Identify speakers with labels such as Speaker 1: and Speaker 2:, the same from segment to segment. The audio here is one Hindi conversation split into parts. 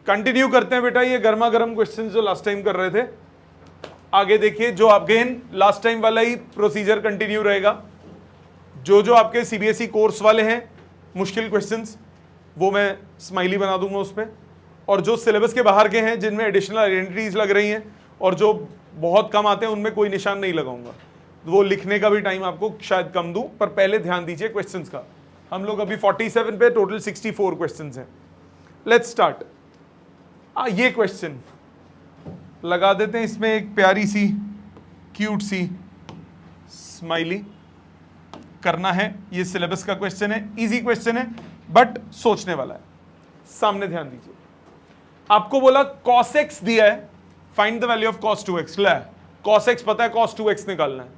Speaker 1: कंटिन्यू करते हैं बेटा ये गर्मा गर्म क्वेश्चन जो लास्ट टाइम कर रहे थे। आगे देखिए, जो अगेन लास्ट टाइम वाला ही प्रोसीजर कंटिन्यू रहेगा। जो आपके सीबीएसई कोर्स वाले हैं मुश्किल क्वेश्चंस वो मैं स्माइली बना दूंगा उस पर, और जो सिलेबस के बाहर के हैं जिनमें एडिशनल आइडेंटिटीज लग रही हैं और जो बहुत कम आते हैं उनमें कोई निशान नहीं लगाऊंगा। वो लिखने का भी टाइम आपको शायद कम दूं, पर पहले ध्यान दीजिए क्वेश्चंस का। हम लोग अभी 47 पे, टोटल 64 क्वेश्चंस हैं। Let's start. ये क्वेश्चन लगा देते हैं, इसमें एक प्यारी सी क्यूट सी स्माइली करना है। ये सिलेबस का क्वेश्चन है, इजी क्वेश्चन है बट सोचने वाला है। सामने ध्यान दीजिए, आपको बोला cos x दिया है, find the value of cos 2x। ला cos x पता है, cos 2x निकालना है।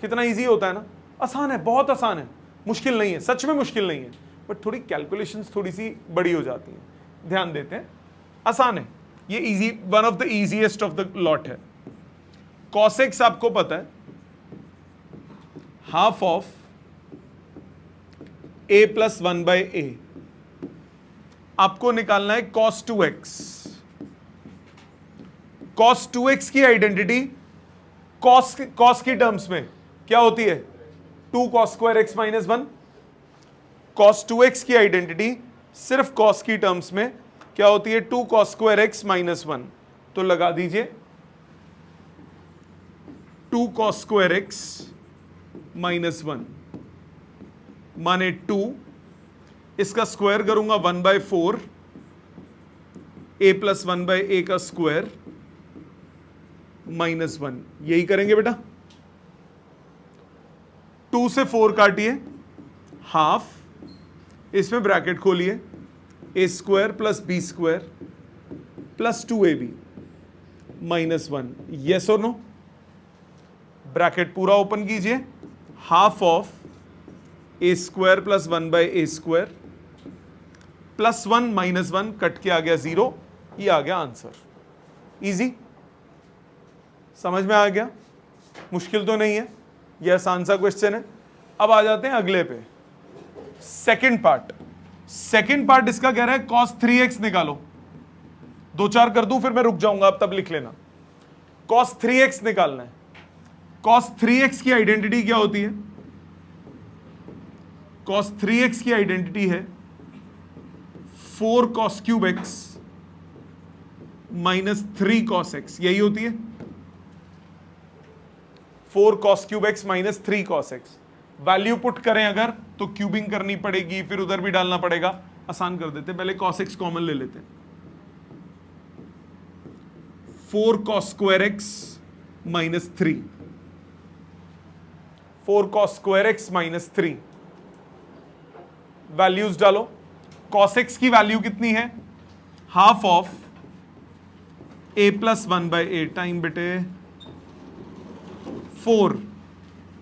Speaker 1: कितना इजी होता है ना, आसान है, बहुत आसान है, मुश्किल नहीं है, सच में मुश्किल नहीं है, बट थोड़ी कैलकुलेशंस थोड़ी सी बड़ी हो जाती हैं। ध्यान देते हैं, आसान है ये, easy, one of the easiest of the lot है। cos x आपको पता है half of a plus 1 by a। आपको निकालना है cos 2x। cos 2x की आइडेंटिटी cos की टर्म्स में क्या होती है, 2 cos square x minus 1। cos 2x की आइडेंटिटी सिर्फ cos की टर्म्स में क्या होती है, 2 cos स्क्वायर x माइनस 1। तो लगा दीजिए 2 cos स्क्वायर x माइनस 1 माने 2, इसका स्क्वायर करूंगा 1/4 a प्लस 1/a का स्क्वायर माइनस 1। यही करेंगे बेटा। 2 से 4 काटिए, हाफ, इसमें ब्रैकेट खोलिए, a square plus b square plus 2ab minus 1। Yes और नो? ब्रैकेट पूरा ओपन कीजिए, half of a square plus 1/a square plus 1 minus 1, cut के आ गया 0। ये आ गया आंसर। इजी, समझ में आ गया, मुश्किल तो नहीं है, ये आसान सा क्वेश्चन है। अब आ जाते हैं अगले पे, सेकंड पार्ट। सेकंड पार्ट इसका कह रहा है cos 3x निकालो। 2-4 कर दूं फिर मैं रुक जाऊंगा, अब तब लिख लेना। cos 3x निकालना है। cos 3x की आइडेंटिटी क्या होती है, cos 3x की आइडेंटिटी है 4 cos cube x minus 3 cos x। यही होती है 4 cos cube x minus 3 cos x। Value put करें अगर तो क्यूबिंग करनी पड़ेगी, फिर उधर भी डालना पड़ेगा। आसान कर देते, पहले cos x कॉमन ले लेते हैं। 4 cos square x minus 3, 4 cos square x minus 3। Values डालो। cos x की वैल्यू कितनी है, half of a plus 1/a time बेटे 4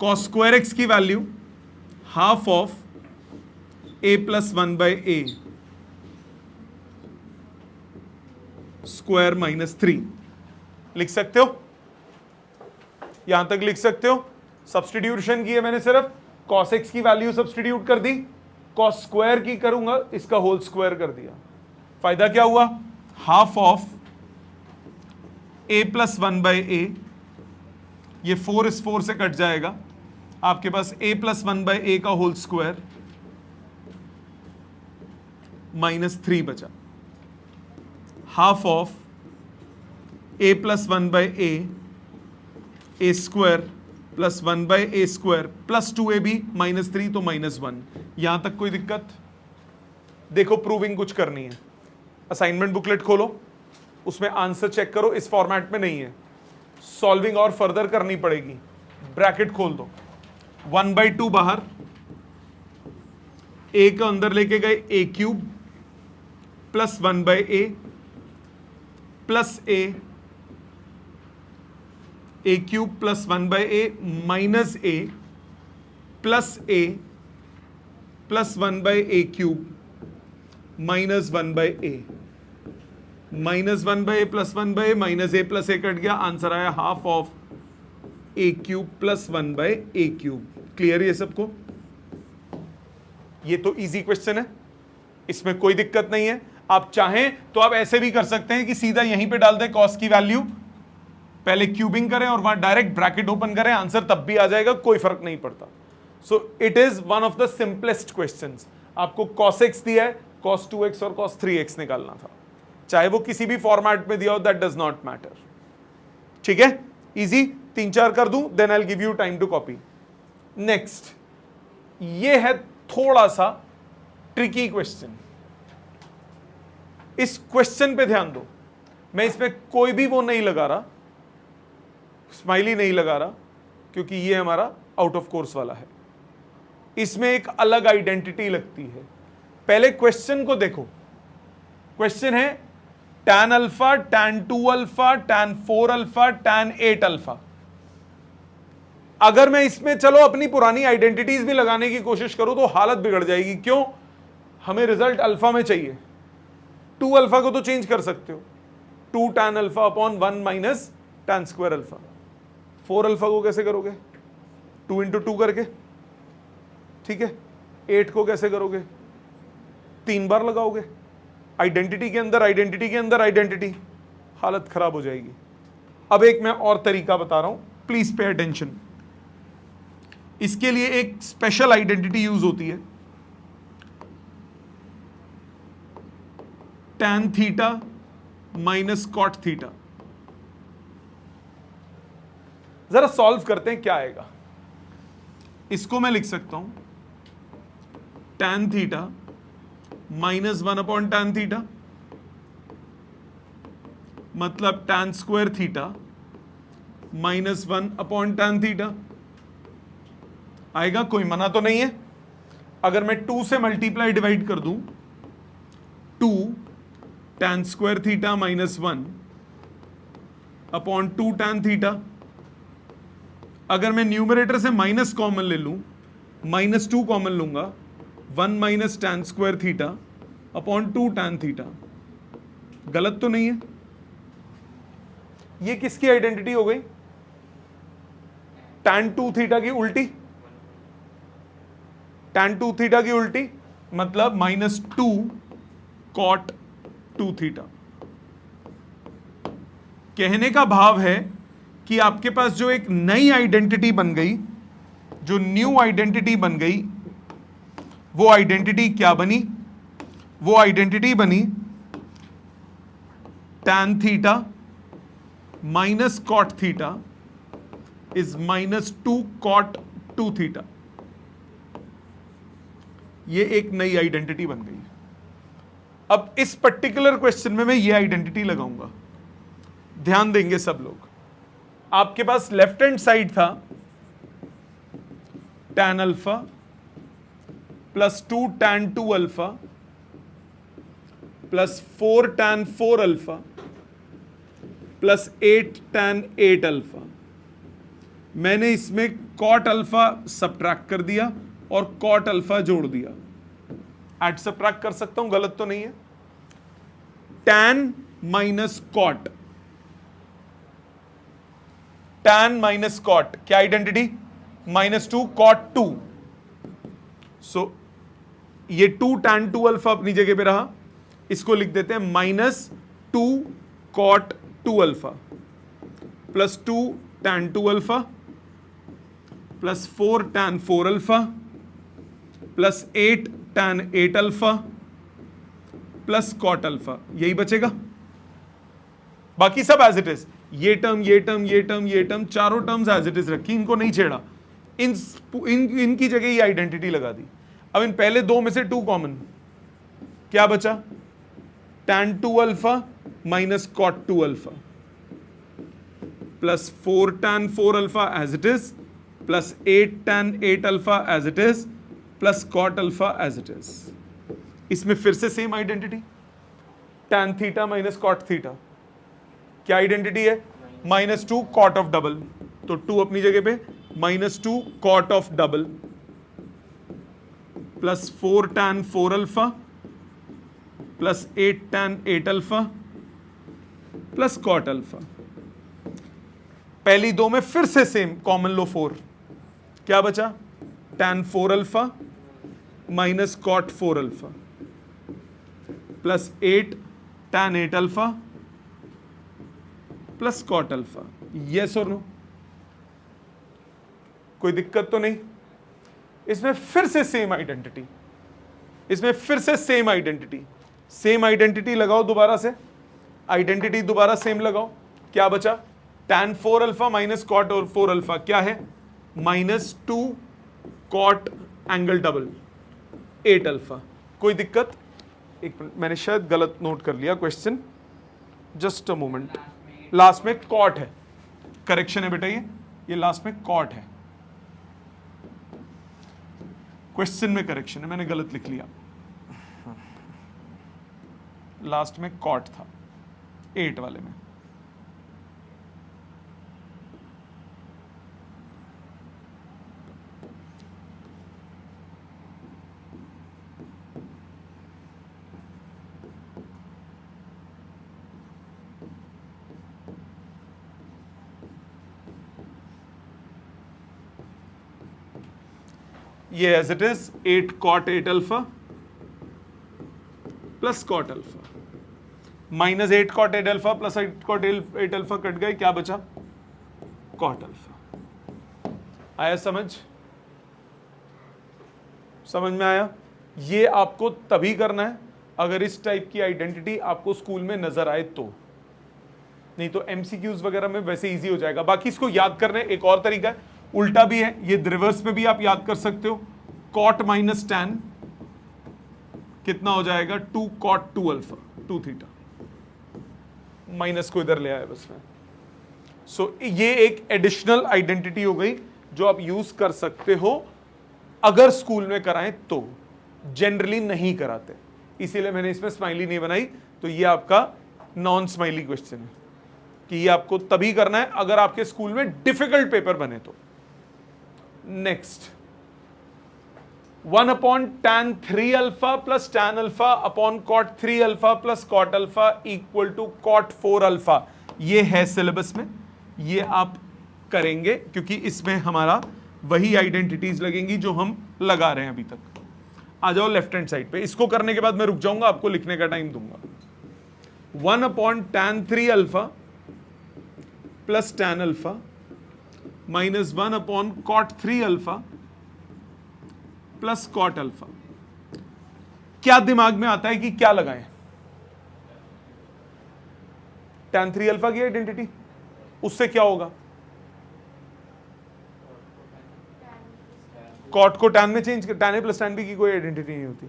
Speaker 1: cos स्क्वायर x की value half of a plus 1/a square minus 3। लिख सकते हो, यहां तक लिख सकते हो। सब्स्टिट्यूशन की है मैंने, सिर्फ cos x की वैल्यू सब्स्टिट्यूट कर दी, cos स्क्वायर की करूंगा इसका होल स्क्वायर कर दिया। फायदा क्या हुआ, half of a plus 1/a, ये 4 इस 4 से कट जाएगा, आपके पास a प्लस 1/a का होल स्क्वायर माइनस 3 बचा। Half of a plus 1/a a square plus 1/a square plus 2ab minus 3, तो माइनस 1। यहां तक कोई दिक्कत? देखो प्रूविंग कुछ करनी है, असाइनमेंट बुकलेट खोलो, उसमें आंसर चेक करो। इस फॉर्मेट में नहीं है, सॉल्विंग और फर्दर करनी पड़ेगी। ब्रैकेट खोल दो, 1/2 बाहर, a को अंदर लेके गए, a cube plus 1/a plus a cube plus 1/a minus a plus a plus 1/a cube minus 1/a minus 1/a plus 1/a minus a plus a cut गया, आंसर आया half of a cube plus 1/a cube. Clear है ये सबको? ये तो इजी क्वेश्चन है, इसमें कोई दिक्कत नहीं है। आप चाहें तो आप ऐसे भी कर सकते हैं कि सीधा यहीं पे डाल दें कॉस की वैल्यू, पहले क्यूबिंग करें और वहां डायरेक्ट ब्रैकेट ओपन करें, आंसर तब भी आ जाएगा, कोई फर्क नहीं पड़ता। So it is one of the simplest questions. आपको cos x दिया है, cos 2x और cos 3x निकालना था, चाहे वो किसी भी फॉर्मेट में दिया हो, दैट डज नॉट मैटर। ठीक है, इजी, 3-4 कर दूं, then I will give you time to copy. Next, ये है थोड़ा सा ट्रिकी क्वेश्चन। इस क्वेश्चन पे ध्यान दो, मैं इसमें कोई भी वो नहीं लगा रहा, स्माइली नहीं लगा रहा, क्योंकि ये हमारा आउट ऑफ कोर्स वाला है। इसमें एक अलग आइडेंटिटी लगती है। पहले क्वेश्चन को देखो, क्वेश्चन है tan alpha, tan 2 alpha, tan 4 alpha, tan 8 alpha. अगर मैं इसमें चलो अपनी पुरानी आइडेंटिटीज भी लगाने की कोशिश करूं तो हालत बिगड़ जाएगी। क्यों? हमें रिजल्ट अल्फा में चाहिए। 2 अल्फा को तो चेंज कर सकते हो, 2 tan alpha upon 1 minus tan square alpha. 4 alpha को कैसे करोगे? 2 इंटू 2 करके, ठीक है। 8 को कैसे करोगे? 3 बार लगाओगे, आइडेंटिटी के अंदर आइडेंटिटी के अंदर आइडेंटिटी, हालत खराब हो जाएगी। अब एक मैं और तरीका बता रहा हूं, प्लीज पे अटेंशन। इसके लिए एक स्पेशल आइडेंटिटी यूज होती है, tan theta minus cot theta. जरा सॉल्व करते हैं, क्या आएगा। इसको मैं लिख सकता हूं tan theta minus 1 upon tan theta, मतलब tan square theta minus 1 upon tan theta. आएगा, कोई मना तो नहीं है। अगर मैं 2 से मल्टीप्लाई डिवाइड कर दूं, 2 tan square theta minus 1 upon 2 tan theta. अगर मैं न्यूमरेटर से माइनस कॉमन ले लूं, -2 कॉमन लूंगा, 1 minus tan square theta upon 2 tan theta. गलत तो नहीं है? ये किसकी आइडेंटिटी हो गई? tan 2 थीटा की उल्टी, tan 2 थीटा की उल्टी, मतलब -2 cot 2 थीटा। कहने का भाव है कि आपके पास जो एक नई आइडेंटिटी बन गई, जो न्यू आइडेंटिटी बन गई, वो आइडेंटिटी क्या बनी? वो आइडेंटिटी बनी tan theta minus cot theta is -2 cot 2 theta. ये एक नई आइडेंटिटी बन गई। अब इस पर्टिकुलर क्वेश्चन में मैं ये आइडेंटिटी लगाऊंगा, ध्यान देंगे सब लोग। आपके पास लेफ्ट हैंड साइड था tan अल्फा plus 2 tan 2 alpha plus 4 tan 4 alpha plus 8 tan 8 alpha. मैंने इसमें cot अल्फा सब्ट्रैक्ट कर दिया और cot अल्फा जोड़ दिया। ऐड सब्ट्रैक्ट कर सकता हूं, गलत तो नहीं है। tan minus cot, tan minus cot, क्या आइडेंटिटी? -2 cot 2। सो ये 2 tan 2 अल्फा अपनी जगह पे रहा, इसको लिख देते हैं -2 cot 2 alpha plus 2 tan 2 alpha plus 4 tan 4 alpha plus 8 tan 8 alpha plus cot alpha. यही बचेगा, बाकी सब एज इट इज। ये टर्म, ये टर्म, ये टर्म, ये टर्म, चारों टर्म्स एज इट इज रखी, इनको नहीं छेड़ा। इनकी जगह ये आइडेंटिटी लगा दी। अब इन पहले दो में से 2 कॉमन, क्या बचा? tan 2 alpha minus cot 2 alpha plus 4 tan 4 alpha as it is plus 8 tan 8 alpha as it is plus cot alpha as it is. इसमें फिर से same identity, tan theta minus cot theta. क्या आइडेंटिटी है? -2 cot ऑफ डबल, तो 2 अपनी जगह पे, -2 cot of double plus 4 tan 4 alpha plus 8 tan 8 alpha plus cot alpha. पहली दो में फिर से सेम, कॉमन लो 4, क्या बचा? tan 4 alpha minus cot 4 alpha plus 8 tan 8 alpha plus cot alpha. Yes और नो? कोई दिक्कत तो नहीं? इसमें फिर से सेम आइडेंटिटी, इसमें फिर से सेम आइडेंटिटी, सेम आइडेंटिटी लगाओ दोबारा से, आइडेंटिटी दोबारा सेम लगाओ। क्या बचा? tan 4 अल्फा माइनस कॉट और 4 अल्फा क्या है? -2 कॉट एंगल डबल 8 अल्फा। कोई दिक्कत? एक मिनट, मैंने शायद गलत नोट कर लिया question, just a moment. Last में कॉट है, करेक्शन है बेटा, ये लास्ट में कॉट है, क्वेश्चन में करेक्शन है, मैंने गलत लिख लिया, लास्ट में कॉट था 8 वाले में। ये as it is 8 cot 8 alpha plus cot alpha minus 8 cot 8 alpha plus 8 cot 8 alpha cut गए, क्या बचा? Cot alpha. आया समझ? समझ में आया? ये आपको तभी करना है अगर इस टाइप की आइडेंटिटी आपको स्कूल में नजर आए तो, नहीं तो एमसीक्यूज वगैरह में वैसे इजी हो जाएगा। बाकी इसको याद करने एक और तरीका है, उल्टा भी है, ये रिवर्स में भी आप याद कर सकते हो। कॉट माइनस टैन कितना हो जाएगा? 2 कॉट 2 अल्फा 2 थीटा, माइनस को इधर ले आया बस में। सो ये एक एडिशनल आइडेंटिटी हो गई जो आप यूज कर सकते हो अगर स्कूल में कराएं तो, जनरली नहीं कराते, इसीलिए मैंने इसमें स्माइली नहीं बनाई। तो ये आपका नॉन स्माइली क्वेश्चन है कि ये आपको तभी करना है अगर आपके स्कूल में डिफिकल्ट पेपर बने तो। Next, 1 upon tan 3 alpha plus tan alpha upon cot 3 alpha plus cot alpha equal to cot 4 alpha. ये है सिलेबस में, ये आप करेंगे क्योंकि इसमें हमारा वही आइडेंटिटीज लगेंगी जो हम लगा रहे हैं अभी तक। आ जाओ लेफ्ट हैंड साइड पे, इसको करने के बाद मैं रुक जाऊंगा, आपको लिखने का टाइम दूंगा। 1 upon tan 3 alpha plus tan alpha minus 1 upon cot 3 alpha plus cot alpha. क्या दिमाग में आता है कि क्या लगाएं? tan 3 अल्फा की आइडेंटिटी, उससे क्या होगा? कॉट को tan में चेंज कर, tan a plus tan b की कोई आइडेंटिटी नहीं होती,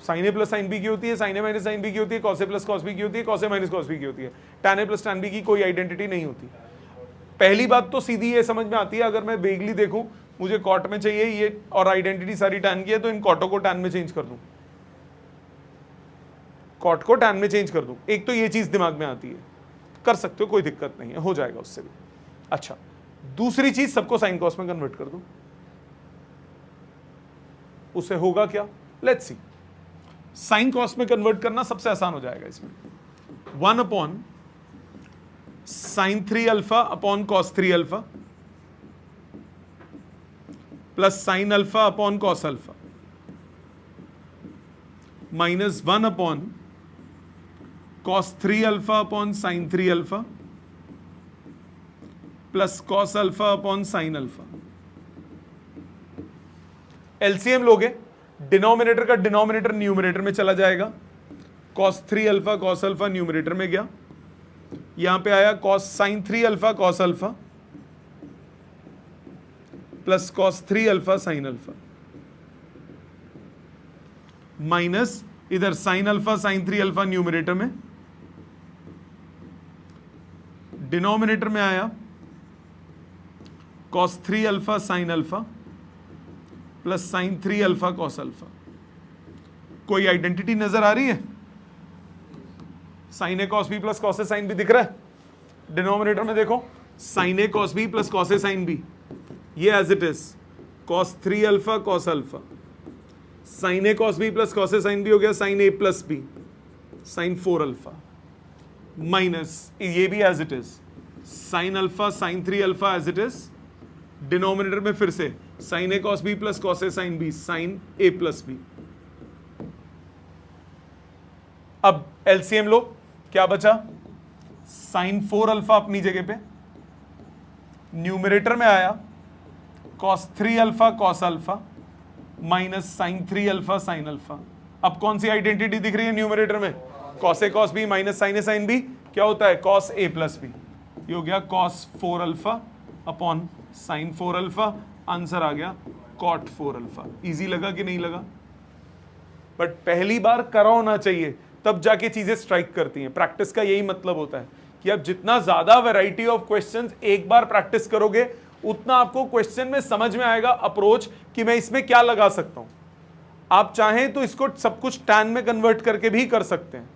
Speaker 1: sin a plus sin b की होती है, sin a minus sin b की होती है, cos a plus cos b की होती है, cos a minus cos b की होती है। tan a plus tan b की कोई आइडेंटिटी नहीं होती। पहली बात तो सीधी ये समझ में आती है, अगर मैं वेगली देखूं मुझे कॉट में चाहिए ये और आइडेंटिटी सारी टैन की है, तो इन कॉटों को टैन में चेंज कर दूं, कॉट को टैन में चेंज कर दूं। एक तो ये चीज दिमाग में आती है, कर सकते हो, कोई दिक्कत नहीं है, हो जाएगा उससे भी। अच्छा, दूसरी चीज सबको साइन कॉस में कन्वर्ट कर दूं, उससे होगा क्या? Let's see. साइन कॉस में कन्वर्ट करना सबसे आसान हो जाएगा इसमें। 1 upon sin 3 alpha upon cos 3 alpha plus sin alpha upon cos alpha minus 1 upon cos 3 alpha upon sin 3 alpha plus cos alpha upon sin alpha. LCM लोगे, डिनोमिनेटर का डिनोमिनेटर न्यूमरेटर में चला जाएगा, cos 3 alpha cos alpha numerator में गया, यहां पे आया cos sin 3 alpha cos alpha plus cos 3 alpha sin alpha minus इधर sin alpha sin 3 alpha numerator में, डिनोमिनेटर में आया cos 3 alpha sin alpha plus sin 3 alpha cos alpha. कोई आइडेंटिटी नजर आ रही है? साइन ए कॉस बी प्लस कॉस ए साइन बी दिख रहा है? डिनोमिनेटर में देखो, साइन ए कॉस बी प्लस कॉस ए साइन बी, ये as it is cos 3 alpha cos alpha, sine A cos B plus cos A sine b हो गया साइन ए plus b sine 4 alpha, minus ये भी as it is sine alpha sine 3 alpha as it is, denominator में फिर से साइन ए कॉस बी प्लस कॉस ए साइन बी साइन ए प्लस बी। अब एलसीएम लो, क्या बचा, साइन 4 अल्फा अपनी जगह पे, न्यूमरेटर में आया cos 3 alpha cos alpha minus sine 3 alpha sine alpha. अब कौन सी आइडेंटिटी दिख रही है न्यूमरेटर में, cos ए cos बी माइनस साइन ए साइन बी, क्या होता है cos ए प्लस बी, ये हो गया cos 4 alpha upon sine 4 alpha, answer आ गया cot 4 अल्फा। इजी लगा कि नहीं लगा? बट पहली बार करा होना चाहिए, तब जाके चीजें स्ट्राइक करती हैं। प्रैक्टिस का यही मतलब होता है कि आप जितना ज्यादा वैरायटी ऑफ क्वेश्चंस एक बार प्रैक्टिस करोगे, उतना आपको क्वेश्चन में समझ में आएगा अप्रोच कि मैं इसमें क्या लगा सकता हूं। आप चाहें तो इसको सब कुछ टैन में कन्वर्ट करके भी कर सकते हैं।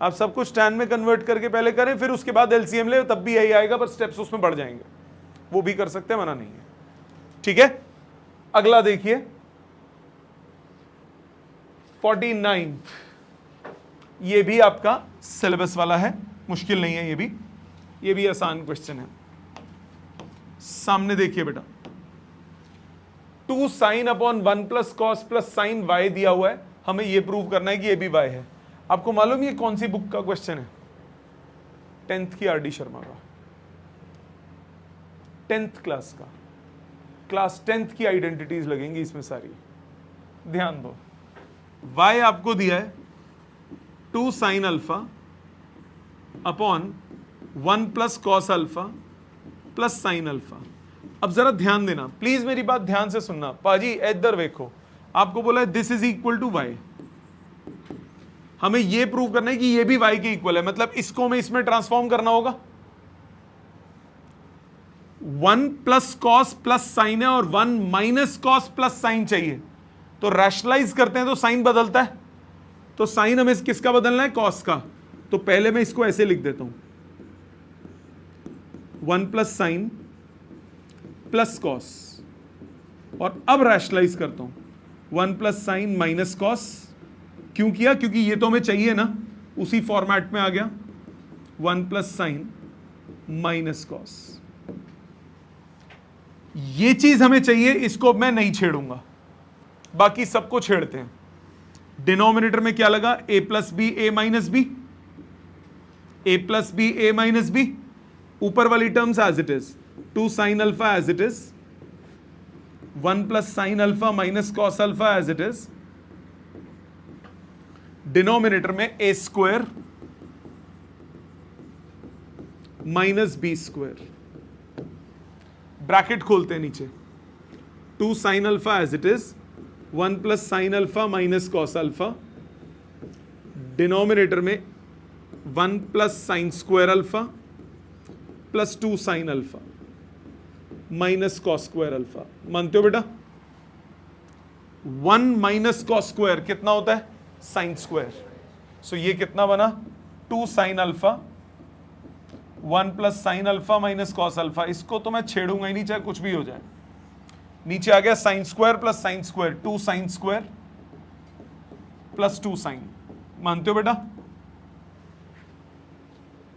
Speaker 1: आप सब कुछ टैन में कन्वर्ट करके पहले करें, फिर उसके बाद एलसीएम ले, तब भी यही आएगा, पर स्टेप्स उसमें बढ़ जाएंगे। वो भी कर सकते हैं, मना नहीं है। ठीक है, अगला देखिए 49, ये भी आपका सिलेबस वाला है, मुश्किल नहीं है, ये भी आसान क्वेश्चन है। सामने देखिए बेटा, 2 sine upon 1 plus cos plus sine Y दिया हुआ है, हमें ये प्रूव करना है कि ये भी वाई है। आपको मालूम ये कौन सी बुक का क्वेश्चन है? 10th की आरडी शर्मा का, 10th क्लास का, क्लास 10th की आइडेंटिटीज लगेंगी इसमें सारी। ध्यान दो, y आपको दिया है 2 sine alpha upon 1 plus cos alpha plus sine alpha. अब जरा ध्यान देना, प्लीज मेरी बात ध्यान से सुनना। पाजी इधर देखो, आपको बोला है this is equal to Y, हमें यह प्रूव करना है कि यह भी y के इक्वल है, मतलब इसको हमें इसमें ट्रांसफॉर्म करना होगा। 1 प्लस कॉस प्लस साइन है और 1 माइनस कॉस प्लस साइन चाहिए, तो रैशनलाइज करते हैं तो साइन बदलता है, तो साइन हमें किसका बदलना है, कॉस का। तो पहले मैं इसको ऐसे लिख देता हूं, 1 प्लस साइन प्लस कॉस, और अब रैशनलाइज करता हूं 1 प्लस साइन माइनस कॉस। क्यों किया? क्योंकि ये तो हमें चाहिए ना, उसी फॉर्मेट में आ गया 1 प्लस साइन माइनस कॉस। ये चीज हमें चाहिए, इसको मैं नहीं छेड़ूंगा, बाकी सबको छेड़ते हैं। डिनोमिनेटर में क्या लगा, a plus b a minus b, a plus b a minus b, ऊपर वाली terms as it is, 2 sine alpha as it is, 1 plus sine alpha minus cos alpha as it is, denominator में a square minus b square, bracket खोलते हैं नीचे, 2 sine alpha as it is, 1 plus sine alpha minus cos alpha, denominator में 1 plus sine square alpha plus 2 sine alpha minus cos square alpha. मानते हो बेटा? 1 माइनस कॉस स्क्वायर कितना होता है, साइन स्क्वायर। सो ये कितना बना, 2 sine alpha 1 plus sine alpha minus cos alpha. इसको तो मैं छेड़ूंगा ही नहीं, चाहे कुछ भी हो जाए। नीचे आ गया sine square plus sine square, 2 sine square plus 2 sine. मानते हो बेटा?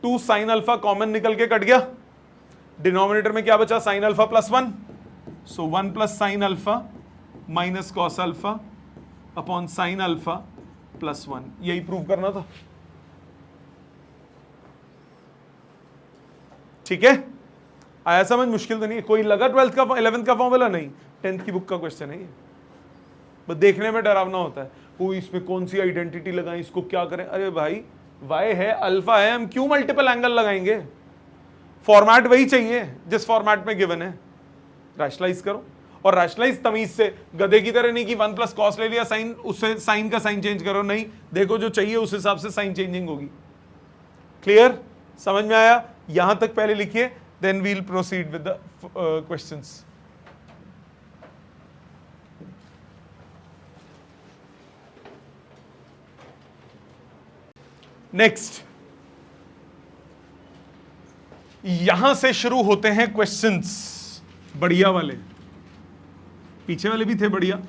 Speaker 1: 2 साइन अल्फा कॉमन निकल के कट गया, डिनोमिनेटर में क्या बचा, साइन अल्फा प्लस 1, सो 1 plus sine alpha minus cos alpha upon sine alpha plus 1। यही प्रूव करना था। ठीक है, आया समझ? मुश्किल तो नहीं है। कोई लगा 12th का 11th का फॉर्मूला? नहीं, 10th की बुक का क्वेश्चन है ये। बस देखने में डरावना होता है, वो इसमें कौन सी आइडेंटिटी लगाएं, इसको क्या करें। अरे भाई वाई है, अल्फा है, हम क्यों मल्टीपल एंगल लगाएंगे? फॉर्मेट वही चाहिए जिस फॉर्मेट में गिवन है। रैशनलाइज करो, और रैशनलाइज तमीज से, गधे की तरह नहीं कि 1 प्लस कॉस ले लिया साइन, उससे साइन का साइन चेंज करो। नहीं, देखो जो चाहिए उस हिसाब से साइन चेंजिंग होगी। क्लियर? समझ में आया? यहां तक पहले लिखिए, then we'll proceed with the questions. Next, यहां से शुरू होते हैं क्वेश्चंस, बढ़िया वाले। पीछे वाले भी थे बढ़िया।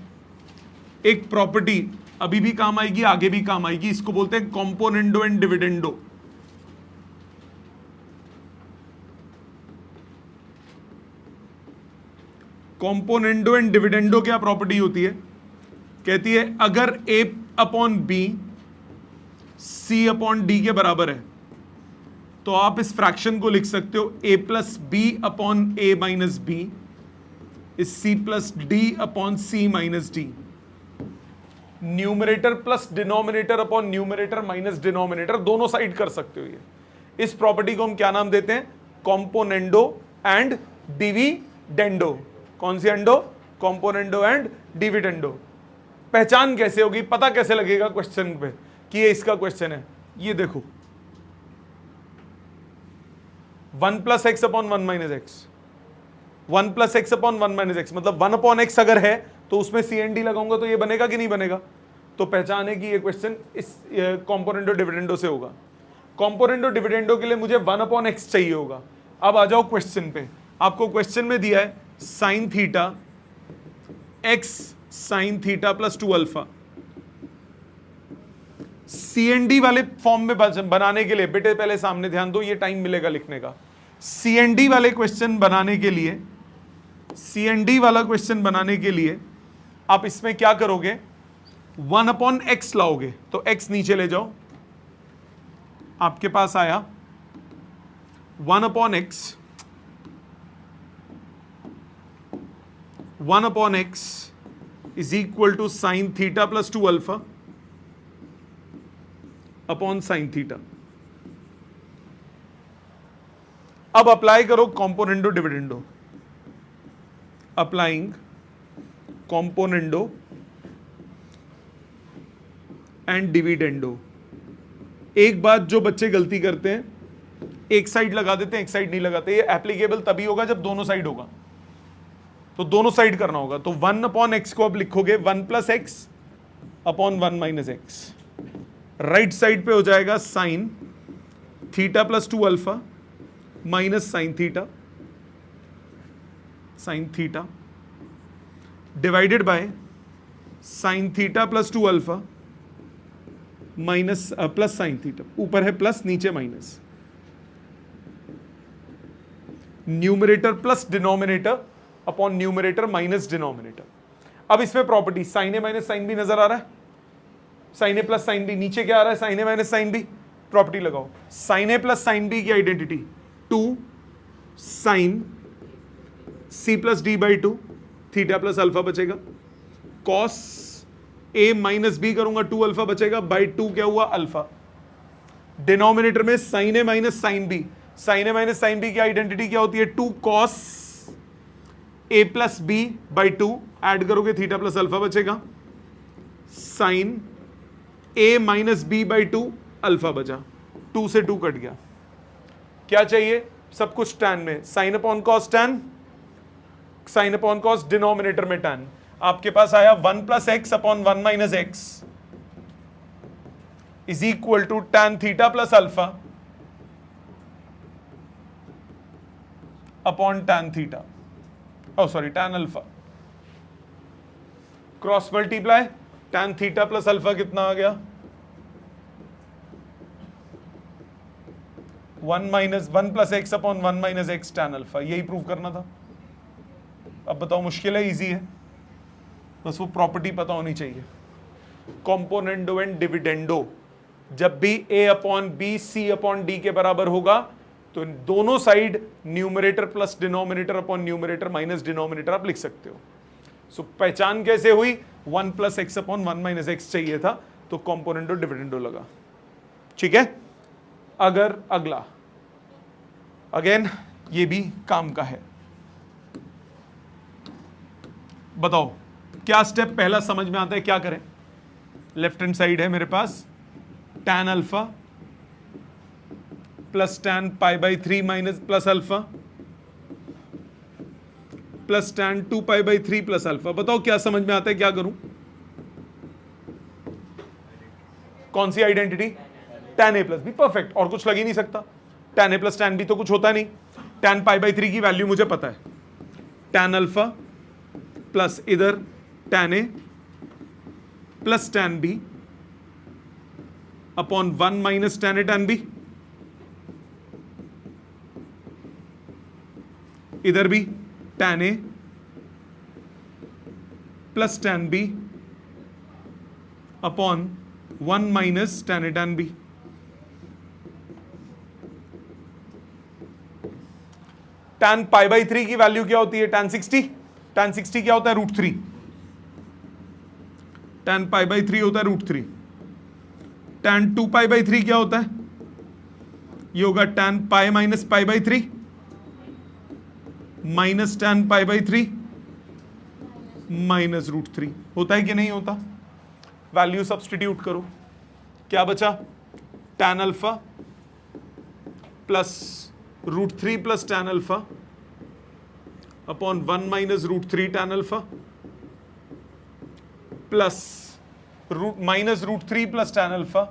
Speaker 1: एक प्रॉपर्टी अभी भी काम आएगी, आगे भी काम आएगी, इसको बोलते हैं componendo and dividendo. Componendo and dividendo क्या प्रॉपर्टी होती है? कहती है अगर a upon B C upon D के बराबर है, तो आप इस फ्रैक्शन को लिख सकते हो a plus b upon a minus b is c plus d upon c minus d. Numerator plus denominator upon numerator minus denominator, दोनों साइड कर सकते हो ये। इस प्रॉपर्टी को हम क्या नाम देते हैं? Componendo and dividendo. कौन सी एंडो? Componendo and dividendo. पहचान कैसे होगी, पता कैसे लगेगा क्वेश्चन पे कि ये इसका क्वेश्चन है? ये देखो 1 plus x upon 1 minus x, 1 plus x upon 1 minus x, मतलब 1 अपॉन एक्स अगर है तो उसमें सी एन डी लगाऊंगा तो ये बनेगा कि नहीं बनेगा? तो पहचान है कि ये क्वेश्चन इस कॉम्पोनेंडो डिविडेंडो से होगा। कॉम्पोनेंडो डिविडेंडो के लिए मुझे 1 अपॉन एक्स चाहिए होगा। अब आ जाओ क्वेश्चन पे, आपको क्वेश्चन में दिया है sine theta x sign theta plus 2 alpha. C&D वाले फॉर्म में बनाने के लिए बेटे पहले सामने ध्यान दो, ये टाइम मिलेगा लिखने का। सीएनडी वाले क्वेश्चन बनाने के लिए, सीएनडी वाला क्वेश्चन बनाने के लिए आप इसमें क्या करोगे? 1 अपॉन एक्स लाओगे, तो एक्स नीचे ले जाओ, आपके पास आया 1 upon X, 1 upon X is equal to sine theta plus 2 alpha upon sine theta. अब अप्लाई करो componendo dividendo. Applying componendo and dividendo. एक बात जो बच्चे गलती करते हैं, एक साइड लगा देते हैं, एक साइड नहीं लगाते। ये एप्लीकेबल तभी होगा जब दोनों साइड होगा, तो दोनों साइड करना होगा। तो 1 अपॉन एक्स को अब लिखोगे 1 plus x upon 1 minus x. Right side पे हो जाएगा sign theta plus 2 alpha minus sine theta, sine theta divided by sign theta plus 2 alpha minus plus sine theta. ऊपर है प्लस, नीचे minus. Numerator plus denominator upon numerator minus denominator. अब इसमें property sign A minus sine B नजर आ रहा है, साइन ए प्लस साइन बी, नीचे क्या आ रहा है? Sine A minus sine B. Property लगाओ, साइन ए प्लस साइन बी की identity 2 sine C plus D by 2 theta plus alpha बचेगा, कॉस ए माइनस बी करूंगा 2 अल्फा बचेगा, बाई 2 क्या हुआ? अल्फा। डिनोमिनेटर में sine A minus sine B, sine A minus sine B की आइडेंटिटी क्या होती है? 2 cos A plus B by 2, add करोगे थीटा प्लस अल्फा बचेगा, sine A minus B by 2 alpha बचा, 2 से 2 कट गया। क्या चाहिए? सब कुछ tan में, sine upon cos tan, sine upon cos denominator में tan। आपके पास आया 1 plus x upon 1 minus X is equal to tan theta plus alpha upon tan theta, oh sorry tan alpha. Cross multiply, tan theta plus alpha कितना आ गया? 1 plus x upon 1 minus X tan alpha. यही प्रूव करना था। अब बताओ मुश्किल है, इजी है? बस वो प्रॉपर्टी पता होनी चाहिए। कॉम्पोनेंडो एंड डिविडेंडो, जब भी a upon B C upon D के बराबर होगा तो दोनों side numerator plus denominator upon numerator minus denominator आप लिख सकते हो। सो पहचान कैसे हुई? 1 plus x upon 1 minus X चाहिए था, तो कॉम्पोनेंडो डिविडेंडो लगा। ठीक है। अगर अगला, अगेन ये भी काम का है। बताओ क्या स्टेप पहला समझ में आता है? क्या करें? लेफ्ट हैंड साइड है मेरे पास tan अल्फा plus tan pi by 3 minus plus alpha plus tan 2 pi by 3 plus alpha. बताओ क्या समझ में आता है? क्या करूं? कौन सी identity? tan a plus b. Perfect, और कुछ लग ही नहीं सकता। tan a plus tan b तो कुछ होता नहीं। tan पाई बाई 3 की वैल्यू मुझे पता है, tan अल्फा प्लस इधर tan a plus tan b upon 1 minus tan a tan b, इधर भी tan a plus tan b upon 1 minus tan A tan B। tan pi by 3 की वैल्यू क्या होती है? tan 60। tan 60 क्या होता है? √3। tan पाई बाई 3 होता है √3। tan 2 पाई बाई 3 क्या होता है? ये होगा tan pi minus pi by 3 minus tan pi by 3 minus √3। होता है कि नहीं होता? वैल्यू सब्सटीट्यूट करो, क्या बचा? tan अल्फा plus √3 plus tan alpha upon 1 minus √3 tan अल्फा plus minus √3 plus tan alpha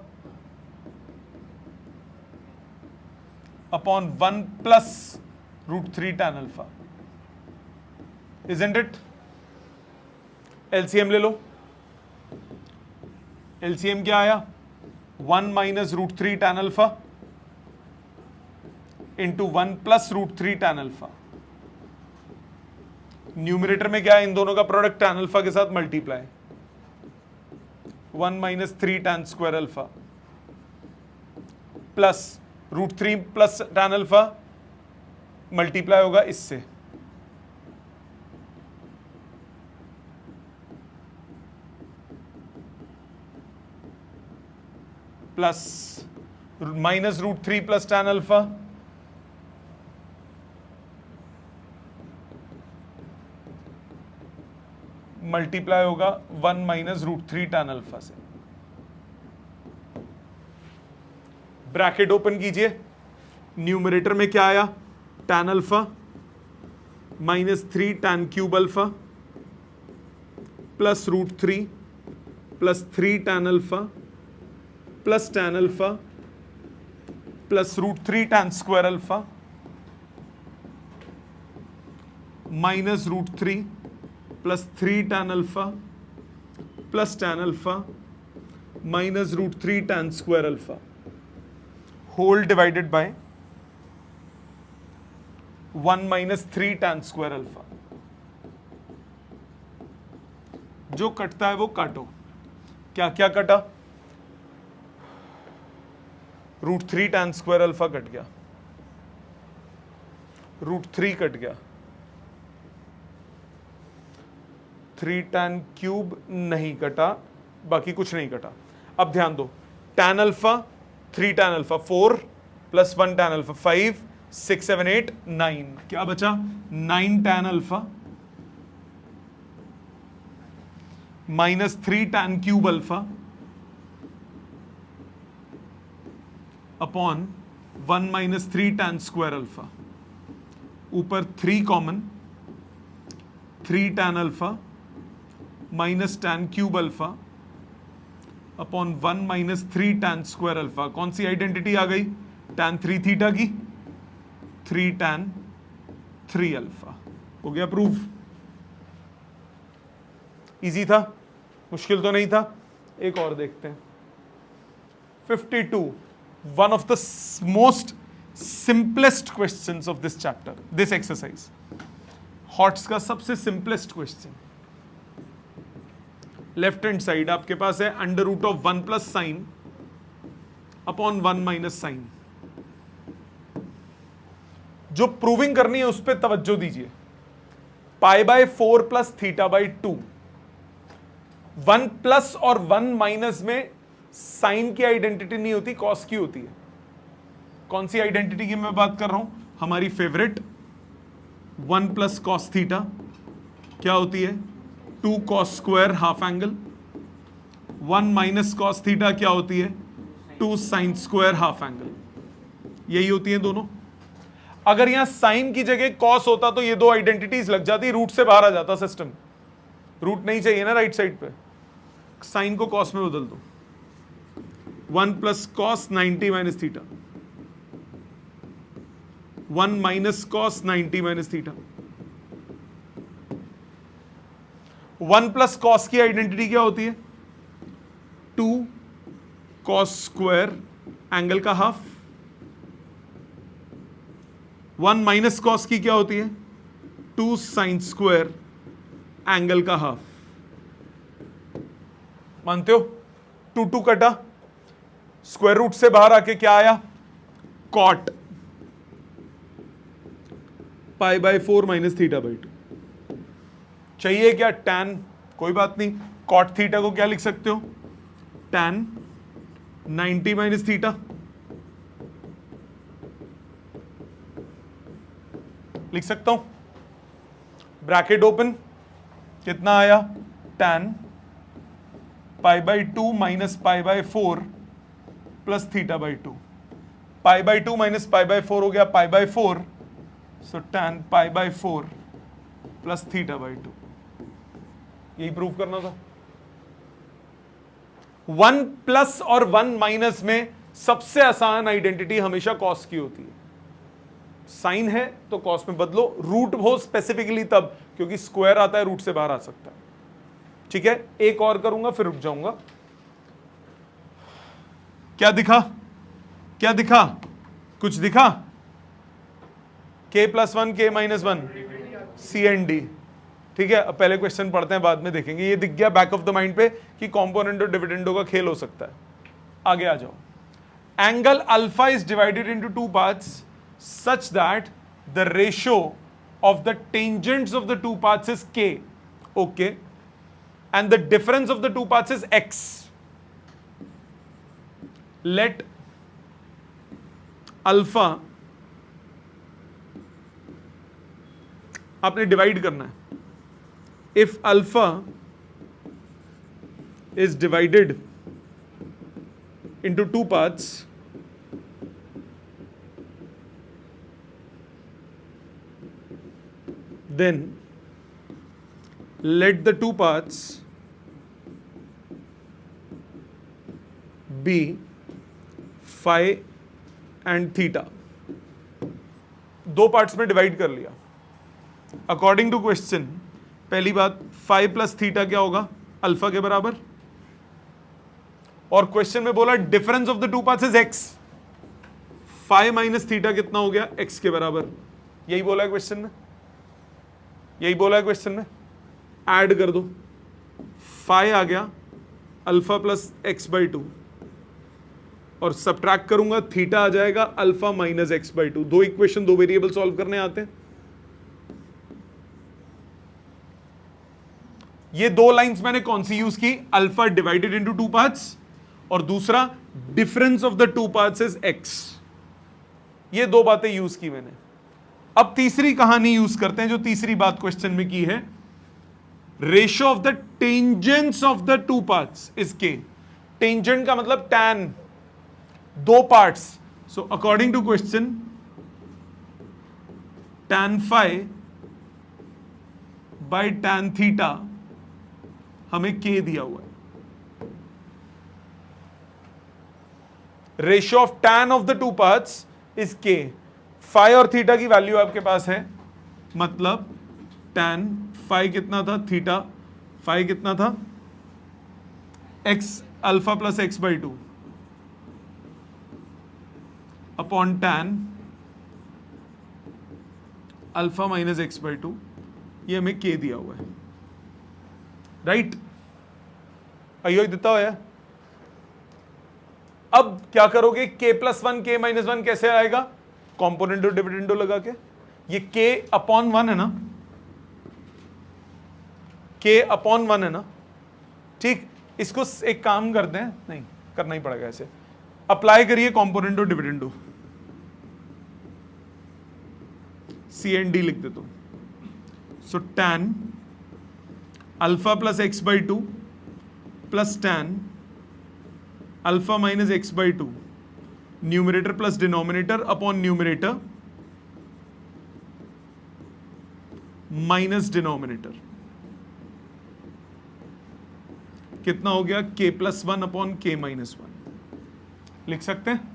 Speaker 1: upon 1 plus √3 tan alpha. Isn't it? LCM ले लो। एलसीएम क्या आया? 1 minus √3 tan alpha into 1 plus √3 tan alpha. Numerator में क्या है? इन दोनों का प्रोडक्ट tan अल्फा के साथ multiply. 1 minus 3 tan square alpha plus √3 plus tan alpha multiply होगा इससे, plus minus √3 plus tan alpha multiply होगा 1 माइनस √3 tan अल्फा से। ब्रैकेट ओपन कीजिए। न्यूमरेटर में क्या आया? tan alpha minus 3 tan cube alpha plus √3 plus 3 tan अल्फा प्लस tan अल्फा plus √3 tan square alpha minus √3 plus 3 tan अल्फा plus tan alpha minus √3 tan square alpha whole divided by 1 minus 3 tan square alpha. जो कटता है वो काटो। क्या क्या कटा? √3 tan स्क्वायर अल्फा कट गया, √3 कट गया, 3 tan क्यूब नहीं कटा, बाकी कुछ नहीं कटा। अब ध्यान दो, tan alpha 3 tan alpha 4 plus 1 tan alpha 5 6 7 8 9, क्या बचा? 9 tan alpha minus 3 tan cube alpha upon 1 minus 3 tan square alpha. ऊपर 3 common, 3 tan alpha minus tan cube alpha upon 1 minus 3 tan square alpha. कौन सी आइडेंटिटी आ गई? tan 3 थीटा की, 3 tan 3 अल्फा। हो गया प्रूफ? इजी था, मुश्किल तो नहीं था। एक और देखते हैं। 52, one of the most simplest questions of this chapter, this exercise. HOTS का सबसे simplest question. Left hand side आपके पास है √1 plus sine upon 1 minus sine. जो प्रूविंग करनी है उस पर तवज्जो दीजिए। π/4 प्लस θ/2, 1 प्लस और 1 माइनस में साइन की आइडेंटिटी नहीं होती, कॉस की होती है। कौन सी आइडेंटिटी की मैं बात कर रहा हूं? हमारी फेवरेट, 1 प्लस कॉस थीटा क्या होती है? 2 cos square half angle. 1 minus cos theta क्या होती है? 2 साइन स्क्वायर हाफ एंगल। यही होती है दोनों। अगर यहां साइन की जगह कॉस होता तो ये दो आइडेंटिटीज लग जाती, रूट से बाहर आ जाता सिस्टम। रूट नहीं चाहिए ना राइट साइड पे, साइन को कॉस में बदल दो। 1 plus cos 90 minus theta, 1 minus cos 90 minus theta. 1 plus cos की आइडेंटिटी क्या होती है? 2 कॉस स्क्वायर एंगल का हाफ। 1 माइनस कॉस की क्या होती है? 2 साइन स्क्वायर एंगल का हाफ। मानते हो? 2 कटा, स्क्वायर रूट से बाहर आके क्या आया, cot pi by 4 minus theta by 2। चाहिए क्या, टैन, कोई बात नहीं, कॉट थीटा को क्या लिख सकते हो, टैन 90 माइनस थीटा, लिख सकता हूं, ब्रैकेट ओपन, कितना आया, tan pi by 2 minus pi by 4 plus theta by 2, pi by 2 minus pi by 4 हो गया पाई by 4, so tan pi by 4 plus theta by 2, यही प्रूव करना था। 1 प्लस और 1 माइनस में सबसे आसान आइडेंटिटी हमेशा कॉस की होती है, साइन है तो कॉस में बदलो, रूट हो स्पेसिफिकली तब, क्योंकि स्क्वायर आता है रूट से बाहर आ सकता है। ठीक है, एक और करूंगा फिर रुक जाऊंगा। क्या दिखा, क्या दिखा, कुछ दिखा, k plus 1 k minus 1 C and D. ठीक है, अब पहले क्वेश्चन पढ़ते हैं, बाद में देखेंगे। ये दिख गया बैक ऑफ द माइंड पे कि कॉम्पोनेंट और डिविडेंडो का खेल हो सकता है। आगे आ जाओ। Angle alpha is divided into 2 parts such that the ratio of the tangents of the 2 parts is k, okay, and the difference of the 2 parts is x. Let alpha, आपने डिवाइड करना है, if alpha is divided into 2 parts, then let the 2 parts be phi and theta। 2 parts में डिवाइड कर लिया। अकॉर्डिंग टू क्वेश्चन, पहली बात, फाइ प्लस थीटा क्या होगा, अल्फा के बराबर, और क्वेश्चन में बोला difference of the 2 parts is X, phi minus theta कितना हो गया, एक्स के बराबर। यही बोला है क्वेश्चन में, यही बोला है क्वेश्चन में। ऐड कर दो, फाइ आ गया अल्फा प्लस एक्स बाई 2, और सब्ट्रैक्ट करूंगा थीटा आ जाएगा alpha minus x by 2। 2 equation 2 variable solve करने आते हैं। ये 2 लाइंस मैंने कौन सी यूज की, अल्फा डिवाइडेड इनटू 2 पार्ट्स, और दूसरा difference of the 2 parts is x. ये 2 बातें यूज की मैंने। अब तीसरी कहानी यूज करते हैं, जो तीसरी बात क्वेश्चन में की है, ratio of the tangents of the 2 parts is K. Tangent का मतलब tan, 2 parts, so according to question tan phi by tan theta हमें के दिया हुआ है। Ratio of tan of the 2 parts is K. Phi और थीटा की वैल्यू आपके पास है, मतलब टैन फाइ कितना था, थीटा फाइ कितना था, x alpha plus x by 2 upon tan alpha minus x by 2, ये हमें के दिया हुआ है, राइट। अयो देता हुआ है। अब क्या करोगे, k प्लस 1 k माइनस 1 कैसे आएगा, कॉम्पोनेंट और डिविडेंडो लगा के। ये k अपॉन 1 है ना, k अपॉन 1 है ना, ठीक। इसको एक काम करते हैं, नहीं करना ही पड़ेगा, ऐसे अप्लाई करिए कॉम्पोनेंट और डिविडेंडो, सी एंड डी लिख देता हूं। सो tan alpha plus x by 2 plus tan alpha minus x by 2, numerator plus denominator upon numerator minus denominator, कितना हो गया, k plus 1 upon k minus 1 लिख सकते हैं।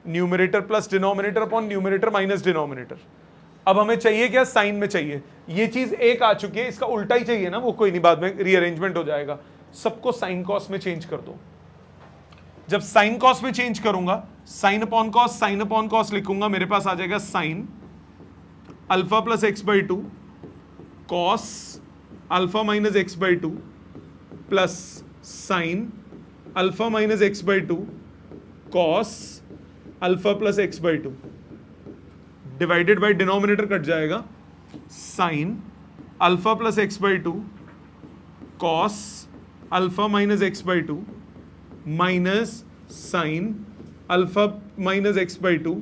Speaker 1: Numerator plus denominator upon numerator minus denominator. अब हमें चाहिए क्या, साइन में चाहिए। ये चीज एक आ चुकी है, इसका उल्टा ही चाहिए ना, वो कोई नहीं, बाद में रीअरेंजमेंट हो जाएगा। सबको साइन कॉस में चेंज कर दो। जब साइन कॉस में चेंज करूंगा, साइन अपॉन कॉस लिखूंगा, मेरे पास आ जाएगा sine alpha plus x by 2 cos alpha minus x by 2 plus sine alpha minus x by two cos alpha plus x by two divided by denominator cut जाएगा, sine alpha plus x by two cos alpha minus x by two minus sine alpha minus x by two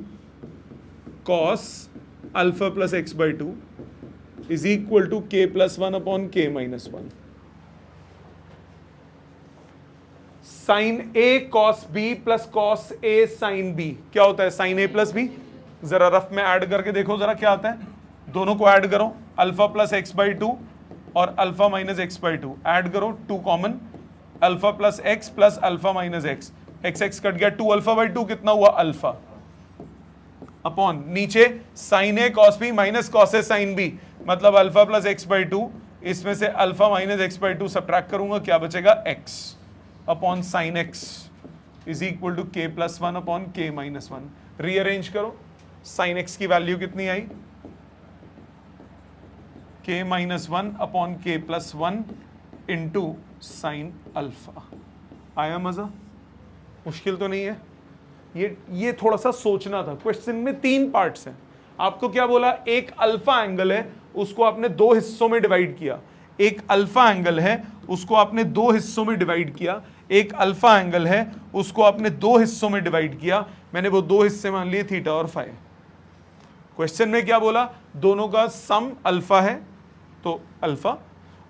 Speaker 1: cos alpha plus x by two is equal to K plus one upon K minus one. Sine A cos B plus cos A sine B क्या होता है? साइन ए प्लस बी। जरा रफ में ऐड करके देखो जरा क्या आता है, दोनों को ऐड करो, alpha plus x by two और alpha minus x by two add करो, two common, alpha plus x plus alpha minus x, x x cut गया, टू अल्फा बाई टू कितना हुआ? अल्फा अपॉन नीचे साइन ए कॉस बी माइनस कॉस ए साइन बी, मतलब alpha plus x by two, इसमें से alpha minus x by two subtract करूंगा, क्या बचेगा? X upon sine x is equal to K plus one upon K minus one. Rearrange करो, साइन एक्स की वैल्यू कितनी आई? के माइनस वन अपॉन के plus one into sine alpha. आया मजा? मुश्किल तो नहीं है ये थोड़ा सा सोचना था। क्वेश्चन में 3 पार्ट्स हैं। आपको क्या बोला? एक अल्फा एंगल है, उसको आपने 2 हिस्सों में डिवाइड किया। एक अल्फा एंगल है, उसको आपने 2 हिस्सों में डिवाइड किया। एक अल्फा एंगल है, उसको आपने 2 हिस्सों में डिवाइड किया। मैंने वो 2 हिस्से मान लिए थीटा और फाई। क्वेश्चन में क्या बोला? दोनों का सम अल्फा है तो अल्फा,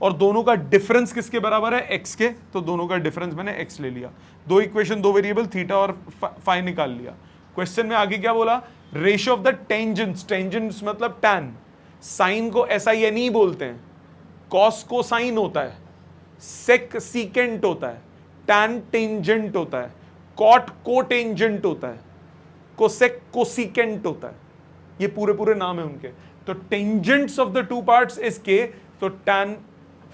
Speaker 1: और दोनों का डिफरेंस किसके बराबर है? एक्स के, तो दोनों का डिफरेंस मैंने एक्स ले लिया। 2 इक्वेशन 2 वेरिएबल थीटा और फाई निकाल लिया। क्वेश्चन में आगे क्या बोला? Ratio of the tangents, tangents मतलब टैन। साइन को SINE बोलते हैं, कॉस को साइन होता है, सेक सीकेंट होता है, टैन टेंजेंट होता है, कॉट को टेंजेंट होता है, कोसेक कोसिकेंट होता है। ये पूरे नाम है उनके। तो tangents of the 2 parts is K, तो tan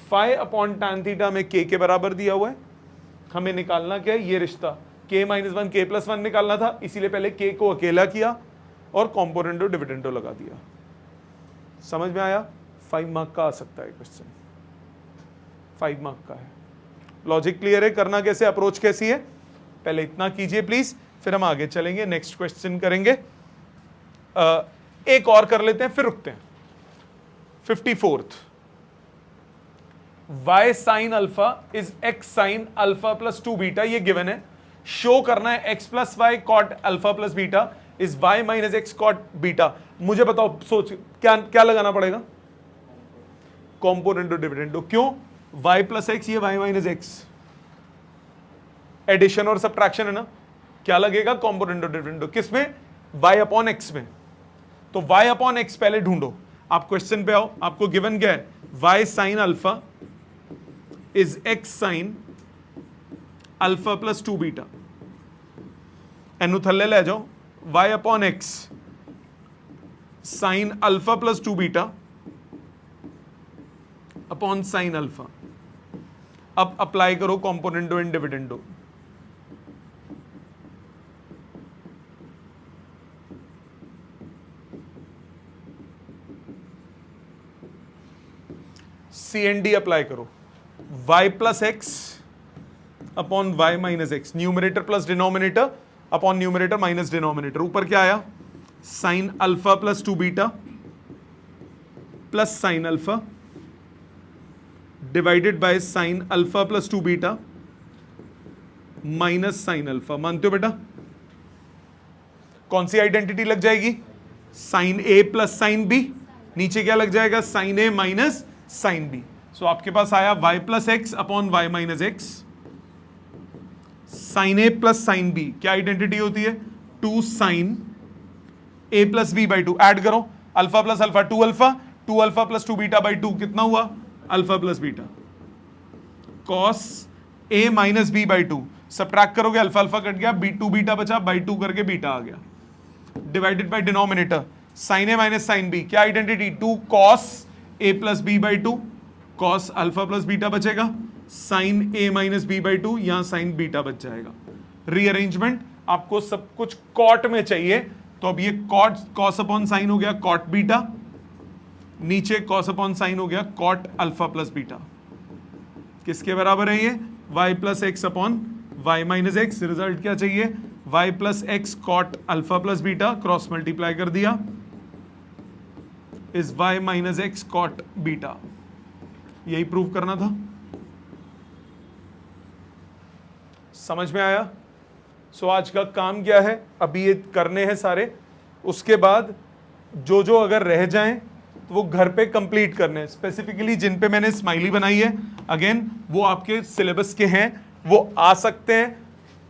Speaker 1: phi upon tan theta में के बराबर दिया हुआ है। हमें निकालना क्या है? ये रिश्ता के माइनस वन के प्लस वन निकालना था, इसीलिए पहले के को अकेला किया और कॉम्पोनेंटो डिविडेंडो लगा दिया। समझ में आया? 5 मार्क का आ सकता है क्वेश्चन, 5 मार्क का है। लॉजिक क्लियर है? करना कैसे, अप्रोच कैसी है, पहले इतना कीजिए प्लीज, फिर हम आगे चलेंगे, नेक्स्ट क्वेश्चन करेंगे। एक और कर लेते हैं फिर रुकते हैं। 54th, y sine alpha is x sine alpha plus 2 beta, ये गिवन है। शो करना है x plus Y cot alpha plus beta is y minus X cot beta. मुझे बताओ, सोच क्या क्या लगाना पड़ेगा? Componendo dividendo. क्यों? y प्लस एक्स, ये y माइनस एक्स, एडिशन और सब्ट्रैक्शन है ना। क्या लगेगा? Componendo dividendo. किसमें? y अपॉन एक्स में। तो y अपॉन एक्स पहले ढूंढो। आप क्वेश्चन पे आओ, आपको गिवन क्या है? y sine alpha is x sine alpha plus 2 beta. एनु थल्ले ले जाओ, y upon x sine alpha plus 2 beta upon sine alpha. अब अप्लाई करो componendo and dividendo. CND apply करो, y plus x upon y minus x, numerator plus denominator upon numerator minus denominator. ऊपर क्या आया? Sine alpha plus 2 beta plus sine alpha divided by sine alpha plus 2 beta minus sine alpha. मानते हो बेटा? कौन सी आइडेंटिटी लग जाएगी? साइन ए प्लस साइन बी, नीचे क्या लग जाएगा? Sine A minus sine B. So आपके पास आया y plus x upon y minus x, sine ए प्लस साइन बी क्या आइडेंटिटी होती है? 2 sine A plus B by 2। Add करो, alpha plus alpha 2 alpha, 2 alpha plus 2 beta by 2 कितना हुआ? Alpha plus beta. Cos A minus B by 2, subtract करोगे अल्फा अल्फा कट गया, बी 2 बीटा बचा, बाई 2 करके बीटा आ गया, divided by denominator sine A minus sine B क्या identity? 2 cos A plus B by 2, cos alpha plus beta बचेगा, sine A minus B by 2, यहां साइन बीटा बच जाएगा। रीअरेंजमेंट, आपको सब कुछ कॉट में चाहिए, तो अब ये कॉट कॉस अपॉन साइन हो गया कॉट बीटा, नीचे कॉस अपॉन साइन हो गया कॉट अल्फा प्लस बीटा। किसके बराबर है ये? y plus x upon y minus X. Result क्या चाहिए? y plus X cot alpha plus beta, cross multiply कर दिया, is y minus X cot beta. यही प्रूव करना था। समझ में आया? सो आज का काम क्या है? अभी ये करने हैं सारे, उसके बाद जो जो अगर रह जाएं तो वो घर पे कंप्लीट करने हैं। स्पेसिफिकली जिन पे मैंने स्माइली बनाई है, अगेन वो आपके सिलेबस के हैं, वो आ सकते हैं।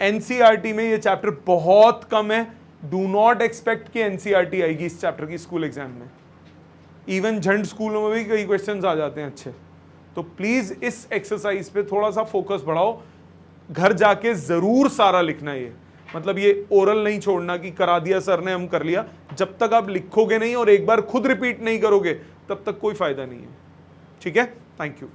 Speaker 1: एनसीईआरटी में ये चैप्टर बहुत कम है। डू नॉट एक्सपेक्ट कि एनसीईआरटी आएगी इस चैप्टर की स्कूल एग्जाम में। इवन झंड स्कूलों में भी कई क्वेश्चंस आ जाते हैं अच्छे। तो प्लीज इस एक्सरसाइज पे थोड़ा सा फोकस बढ़ाओ। घर जाके जरूर सारा लिखना है। ये मतलब ये ओरल नहीं छोड़ना कि करा दिया सर ने, हम कर लिया। जब तक आप लिखोगे नहीं और एक बार खुद रिपीट नहीं करोगे, तब तक कोई फायदा नहीं है। ठीक है? Thank you.